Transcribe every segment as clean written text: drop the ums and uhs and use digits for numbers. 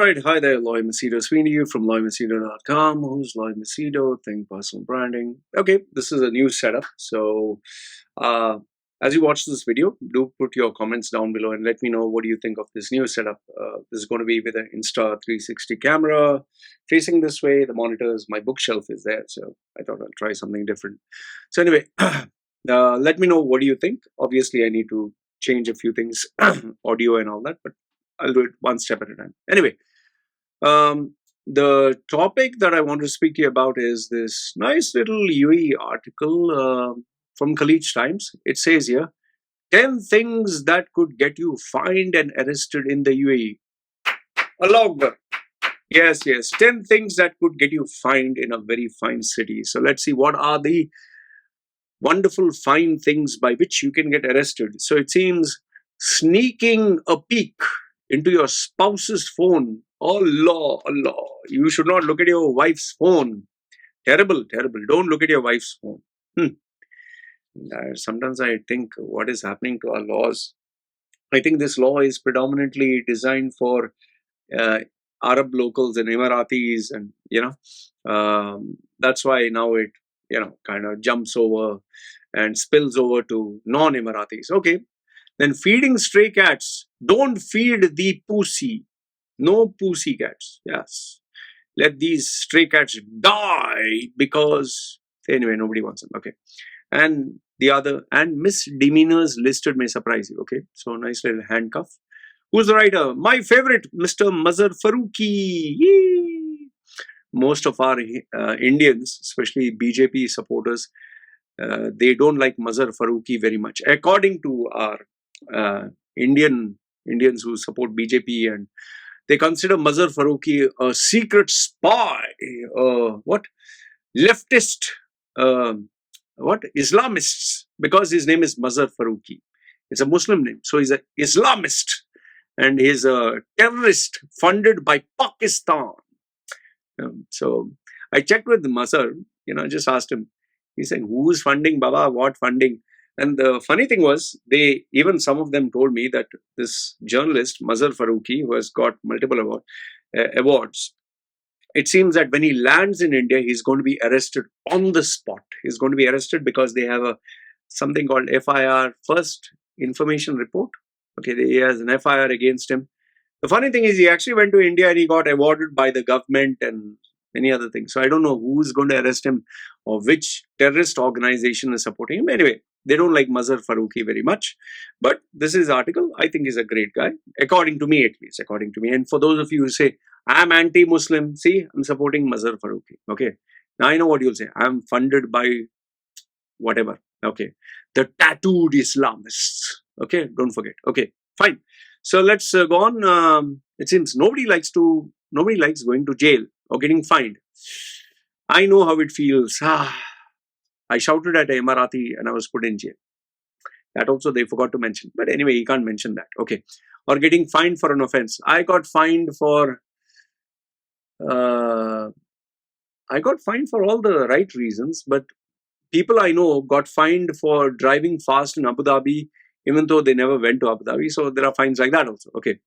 Alright, hi there, Loy Machedo speaking to you from loymachedo.com. Who's Loy Machedo? Think personal branding. Okay, this is a new setup. So, uh, as you watch this video, do put your comments down below and let me know what do you think of this new setup. This is going to be with an Insta360 camera facing this way. The monitors, my bookshelf is there, so I thought I'll try something different. So anyway, let me know what do you think. Obviously, I need to change a few things, audio and all that, but I'll do it one step at a time. Anyway, the topic that I want to speak to you about is this nice little UAE article from Khaleej Times. It says here, 10 things that could get you fined and arrested in the UAE. Allahu Akbar. Yes, 10 things that could get you fined in a very fine city. So let's see what are the wonderful fine things by which you can get arrested. So it seems sneaking a peek into your spouse's phone. Allah, Allah. You should not look at your wife's phone. Terrible. Don't look at your wife's phone. Sometimes I think what is happening to our laws. I think this law is predominantly designed for Arab locals and Emiratis, and that's why now it kind of jumps over and spills over to non-Emiratis. Okay, then feeding stray cats. Don't feed the pussy. No pussy cats. Yes, let these stray cats die because anyway nobody wants them. Okay, and the other and misdemeanours listed may surprise you. Okay, so nice little handcuff. Who's the writer? My favorite, Mr. Mazhar Farooqi. Yay! Most of our Indians, especially BJP supporters, they don't like Mazhar Farooqi very much. According to our Indians who support BJP, and they consider Mazhar Farooqi a secret spy, leftist, Islamists, because his name is Mazhar Farooqi. It's a Muslim name, so he's an Islamist. And he's a terrorist funded by Pakistan. So I checked with Mazhar, just asked him. He said, who's funding Baba? What funding? And the funny thing was, some of them told me that this journalist, Mazhar Farooqi, who has got multiple awards, it seems that when he lands in India, he's going to be arrested on the spot. He's going to be arrested because they have something called FIR, First Information Report. Okay, he has an FIR against him. The funny thing is he actually went to India and he got awarded by the government and many other things. So I don't know who's going to arrest him or which terrorist organization is supporting him. Anyway, they don't like Mazhar Farooqi very much. But this is article. I think he's a great guy, according to me at least, according to me. And for those of you who say, I'm anti-Muslim, see, I'm supporting Mazhar Farooqi. Okay, now I know what you'll say. I'm funded by whatever. Okay, the tattooed Islamists. Okay, don't forget. Okay, fine. So let's go on. It seems nobody likes going to jail or getting fined. I know how it feels. I shouted at an Emirati and I was put in jail. That also they forgot to mention. But anyway, you can't mention that. Okay. Or getting fined for an offense. I got fined for all the right reasons, but people I know got fined for driving fast in Abu Dhabi, even though they never went to Abu Dhabi. So there are fines like that also. Okay.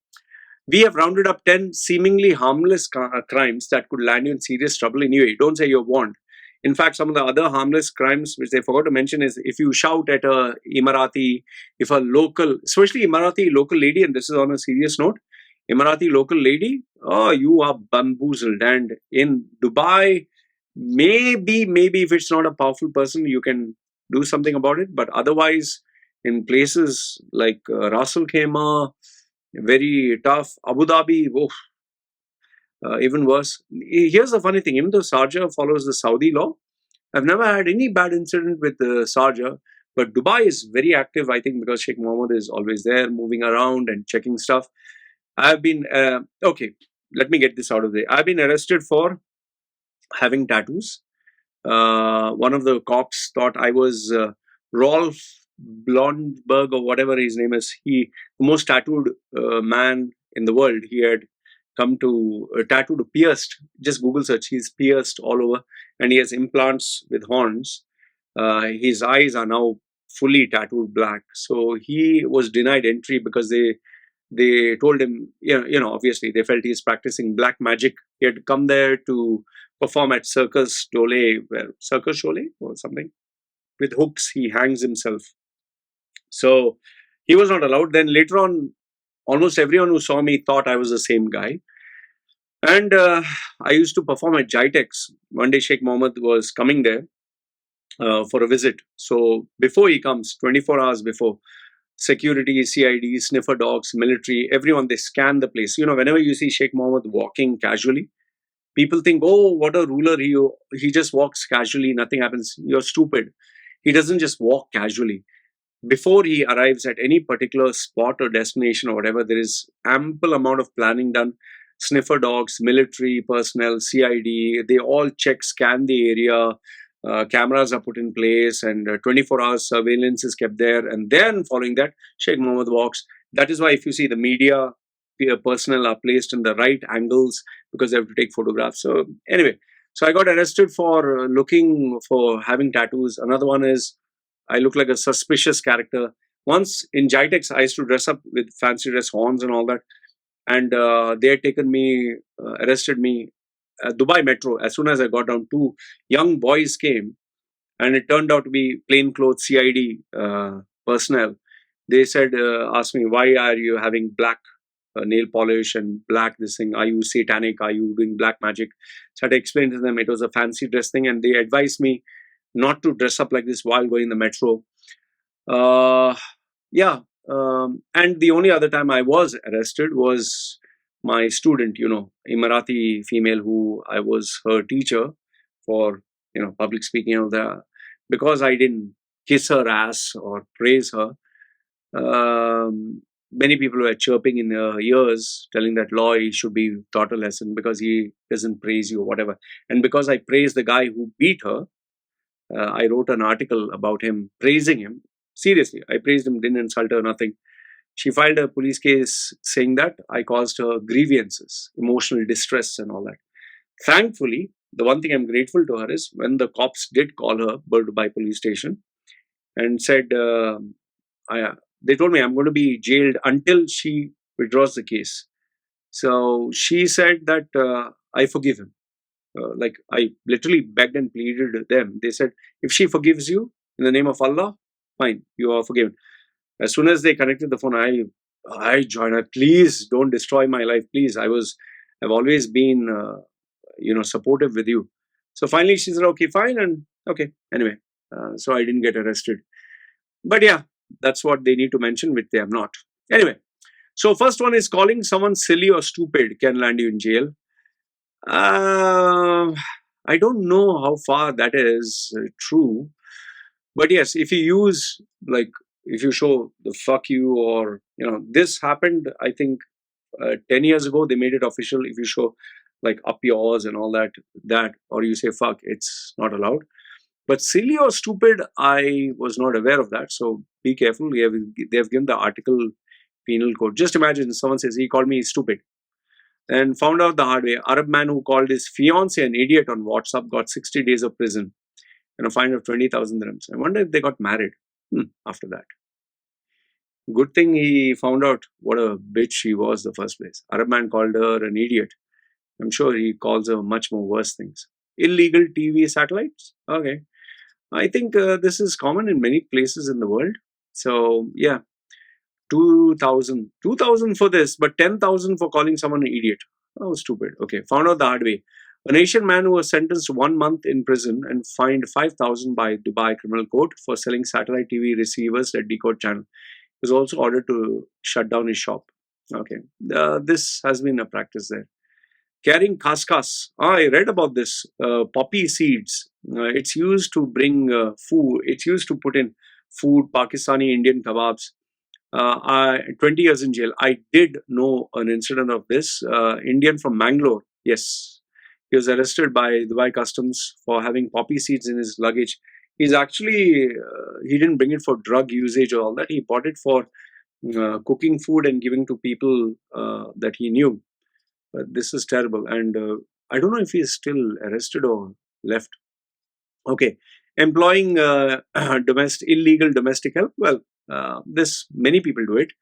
We have rounded up 10 seemingly harmless crimes that could land you in serious trouble in UAE. Don't say you're warned. In fact, some of the other harmless crimes which they forgot to mention is if you shout at a Emirati, if a local, especially Emirati local lady, and this is on a serious note, Emirati local lady, oh, you are bamboozled. And in Dubai, maybe if it's not a powerful person, you can do something about it. But otherwise, in places like Ras Al Khaimah, very tough. Abu Dhabi, even worse. Here's the funny thing, even though Sharjah follows the Saudi law, I've never had any bad incident with Sharjah, but Dubai is very active, I think, because Sheikh Mohammed is always there, moving around and checking stuff. I've been, okay, let me get this out of the way. I've been arrested for having tattoos. One of the cops thought I was Rolf Blondberg or whatever his name is. The most tattooed man in the world. He had come to tattooed, pierced. Just Google search. He's pierced all over, and he has implants with horns. His eyes are now fully tattooed black. So he was denied entry because they They told him, obviously they felt he's practicing black magic. He had come there to perform at Circus Dole or something. With hooks, he hangs himself. So he was not allowed. Then later on, almost everyone who saw me thought I was the same guy. And I used to perform at Jitex. One day, Sheikh Mohammed was coming there for a visit. So before he comes, 24 hours before, security, CID, sniffer dogs, military, everyone, they scan the place. Whenever you see Sheikh Mohammed walking casually, people think, oh, what a ruler. He just walks casually, nothing happens. You're stupid. He doesn't just walk casually. Before he arrives at any particular spot or destination or whatever, there is ample amount of planning done. Sniffer dogs, military personnel, CID, they all check, scan the area. Cameras are put in place, and 24 hours surveillance is kept there. And then following that, Sheikh Mohammed walks. That is why if you see the media personnel are placed in the right angles because they have to take photographs. So anyway, so I got arrested for looking for having tattoos. Another one is I look like a suspicious character. Once in Jitex, I used to dress up with fancy dress, horns and all that. And they had taken me, arrested me at Dubai Metro. As soon as I got down, two young boys came, and it turned out to be plainclothes CID personnel. They said, asked me, why are you having black nail polish and black this thing? Are you satanic? Are you doing black magic? So I had to explain to them it was a fancy dress thing, and they advised me not to dress up like this while going the metro. Uh, yeah. And the only other time I was arrested was my student, Emirati female, who I was her teacher for, public speaking of because I didn't kiss her ass or praise her. Many people were chirping in her ears, telling that Loy should be taught a lesson because he doesn't praise you or whatever. And because I praised the guy who beat her, I wrote an article about him, praising him. Seriously, I praised him, didn't insult her, nothing. She filed a police case saying that I caused her grievances, emotional distress, and all that. Thankfully, the one thing I'm grateful to her is when the cops did call her, Dubai police station, and said, they told me I'm going to be jailed until she withdraws the case. So she said that I forgive him. Like I literally begged and pleaded with them. They said, if she forgives you in the name of Allah, fine, you are forgiven. As soon as they connected the phone, I joined. Please don't destroy my life. Please, I've always been, supportive with you. So finally, she said, okay, fine, and okay. Anyway, so I didn't get arrested. But yeah, that's what they need to mention, which they have not. Anyway, so first one is calling someone silly or stupid can land you in jail. Uh, I don't know how far that is true, but yes, if you use like if you show the fuck you or this happened, I think 10 years ago they made it official. If you show like up yours and all that or you say fuck, it's not allowed. But silly or stupid, I was not aware of that. So be careful. They have given the article penal code. Just imagine someone says he called me stupid. And found out the hard way. Arab man who called his fiance an idiot on WhatsApp got 60 days of prison and a fine of 20,000 dirhams. I wonder if they got married after that. Good thing he found out what a bitch she was the first place. Arab man called her an idiot. I'm sure he calls her much more worse things. Illegal TV satellites? Okay. I think this is common in many places in the world. So, yeah, 2,000 for this, but 10,000 for calling someone an idiot. Oh, stupid. Okay, found out the hard way. A Asian man who was sentenced 1 month in prison and fined 5,000 by Dubai Criminal Court for selling satellite TV receivers at Decode Channel was also ordered to shut down his shop. Okay, this has been a practice there. Carrying khas. I read about this. Poppy seeds. It's used to bring food. It's used to put in food, Pakistani, Indian kebabs. 20 years in jail. I did know an incident of this. Indian from Mangalore. Yes. He was arrested by Dubai Customs for having poppy seeds in his luggage. He's actually, he didn't bring it for drug usage or all that. He bought it for cooking food and giving to people that he knew. But this is terrible. And I don't know if he is still arrested or left. Okay. Employing illegal domestic help. Well, this many people do it.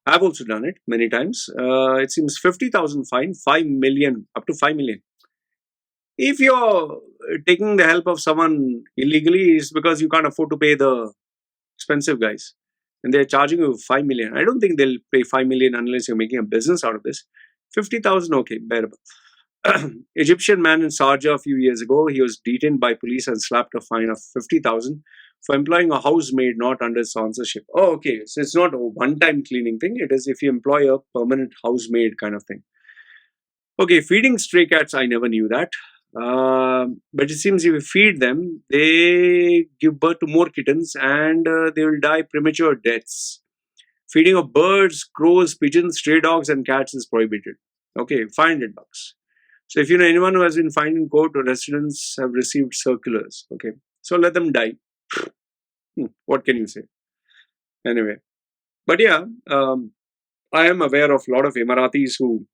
I've also done it many times. It seems 50,000 fine, 5 million, up to 5 million. If you're taking the help of someone illegally, it's because you can't afford to pay the expensive guys. And they're charging you 5 million. I don't think they'll pay 5 million unless you're making a business out of this. 50,000, okay, bearable. Egyptian man in Sharjah a few years ago, he was detained by police and slapped a fine of 50,000 for employing a housemaid not under sponsorship. Oh, okay. So it's not a one-time cleaning thing. It is if you employ a permanent housemaid kind of thing. Okay, feeding stray cats, I never knew that. But it seems if you feed them, they give birth to more kittens and they will die premature deaths. Feeding of birds, crows, pigeons, stray dogs, and cats is prohibited. Okay, 500 bucks. So if you know anyone who has been fined in court, or residents have received circulars. Okay, so let them die. What can you say? Anyway, but yeah, I am aware of a lot of Emiratis who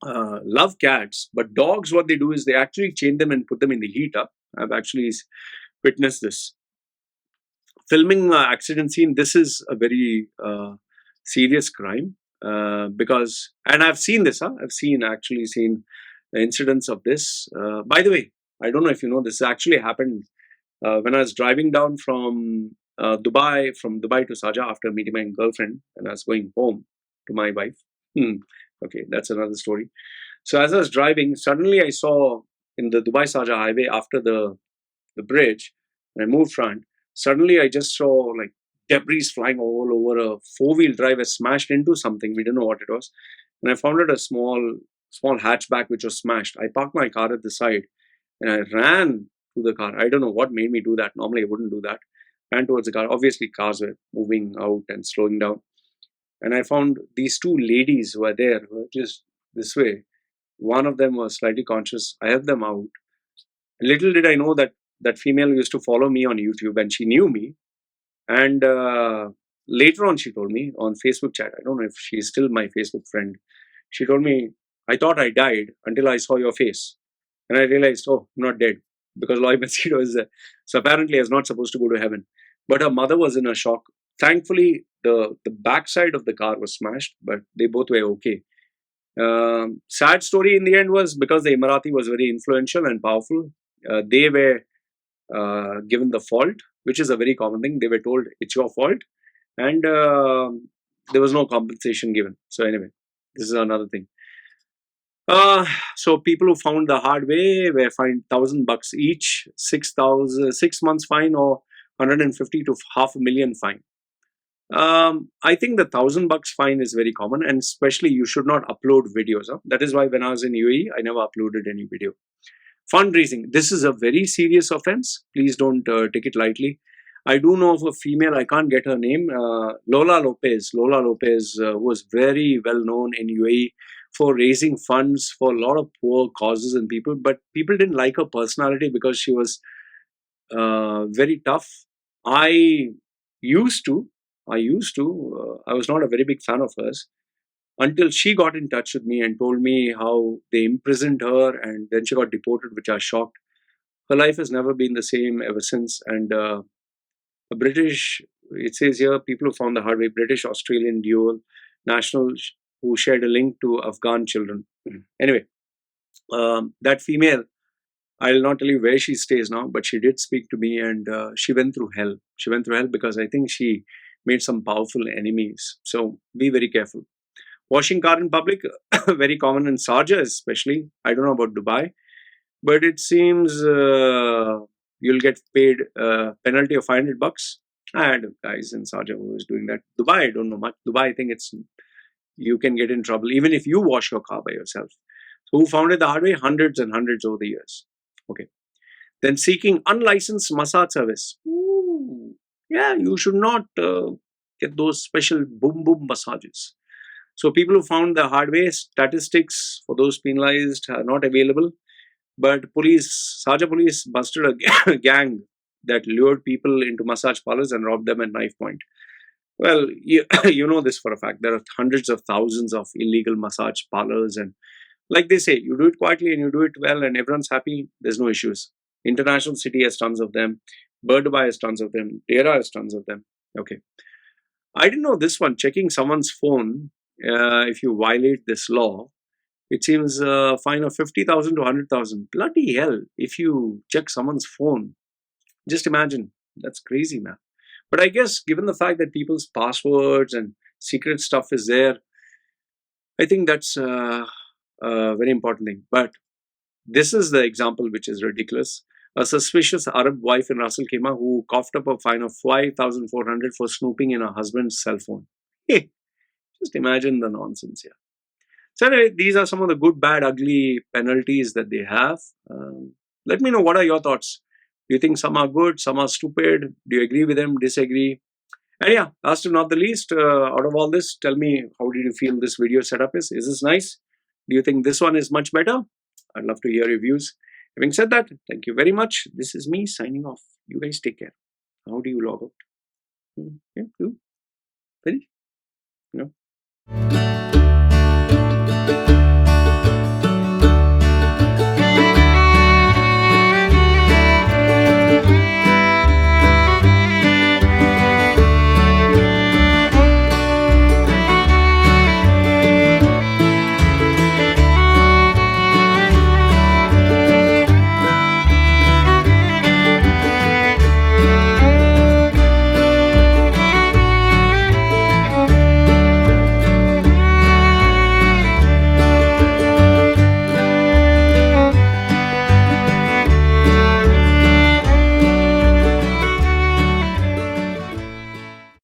love cats, but dogs, what they do is they actually chain them and put them in the heat up. I've actually witnessed this. Filming accident scene, this is a very serious crime because, and I've seen this, I've actually seen the incidents of this. By the way, I don't know if you know, this actually happened when I was driving down from Dubai to Sharjah after meeting my girlfriend, and I was going home to my wife. Okay, that's another story. So as I was driving, suddenly I saw in the Dubai Sharjah highway after the bridge, and I moved front. Suddenly I just saw like debris flying all over. A four-wheel drive has smashed into something. We didn't know what it was, and I found it a small hatchback which was smashed. I parked my car at the side and I ran to the car. I don't know what made me do that. Normally I wouldn't do that. Ran towards the car. Obviously cars were moving out and slowing down. And I found these two ladies who were there, who were just this way. One of them was slightly conscious. I helped them out. Little did I know that that female used to follow me on YouTube and she knew me. And later on, she told me on Facebook chat, I don't know if she's still my Facebook friend. She told me, I thought I died until I saw your face. And I realized, oh, I'm not dead because Loy Machedo is there. So apparently, I was not supposed to go to heaven. But her mother was in a shock. Thankfully, the backside of the car was smashed, but they both were okay. Sad story in the end was because the Emirati was very influential and powerful. They were given the fault, which is a very common thing. They were told it's your fault, and there was no compensation given. So anyway, this is another thing. So people who found the hard way were fined $1,000 each, 6 months fine, or 150 to half a million fine. I think the $1,000 fine is very common, and especially you should not upload videos. That is why when I was in UAE, I never uploaded any video. Fundraising. This is a very serious offense. Please don't take it lightly. I do know of a female, I can't get her name, Lola Lopez. Lola Lopez was very well known in UAE for raising funds for a lot of poor causes and people, but people didn't like her personality because she was very tough. I was not a very big fan of hers until she got in touch with me and told me how they imprisoned her and then she got deported, which I was shocked. Her life has never been the same ever since. And a British, it says here, people who found the hard way, British Australian dual nationals who shared a link to Afghan children. Anyway, that female, I'll not tell you where she stays now, but she did speak to me and she went through hell. She went through hell because I think she made some powerful enemies. So be very careful. Washing car in public, very common in Sharjah especially. I don't know about Dubai, but it seems you'll get paid penalty of $500. I had guys in Sharjah who was doing that. Dubai, I don't know much. Dubai, I think you can get in trouble even if you wash your car by yourself. So who found it the hard way? Hundreds and hundreds over the years. Okay. Then seeking unlicensed massage service. Ooh, yeah, you should not get those special boom boom massages. So people who found the hard way, statistics for those penalized are not available. But Sharjah police busted a gang that lured people into massage parlors and robbed them at knife point. Well, you know this for a fact. There are hundreds of thousands of illegal massage parlors, and like they say, you do it quietly and you do it well and everyone's happy, there's no issues. International City has tons of them. Dubai has tons of them. Dera has tons of them. Okay. I didn't know this one. Checking someone's phone, if you violate this law, it seems a fine of 50,000 to 100,000. Bloody hell! If you check someone's phone, just imagine. That's crazy, man. But I guess given the fact that people's passwords and secret stuff is there, I think that's a very important thing. But this is the example which is ridiculous. A suspicious Arab wife in Ras Al Khaimah who coughed up a fine of 5,400 for snooping in her husband's cell phone. Hey, just imagine the nonsense here. So anyway, these are some of the good, bad, ugly penalties that they have. Let me know, what are your thoughts? Do you think some are good, some are stupid? Do you agree with them, disagree? And yeah, last but not the least, out of all this, tell me, how did you feel this video setup is? Is this nice? Do you think this one is much better? I'd love to hear your views. Having said that, thank you very much. This is me signing off. You guys take care. How do you log out? Yeah, you finish? No.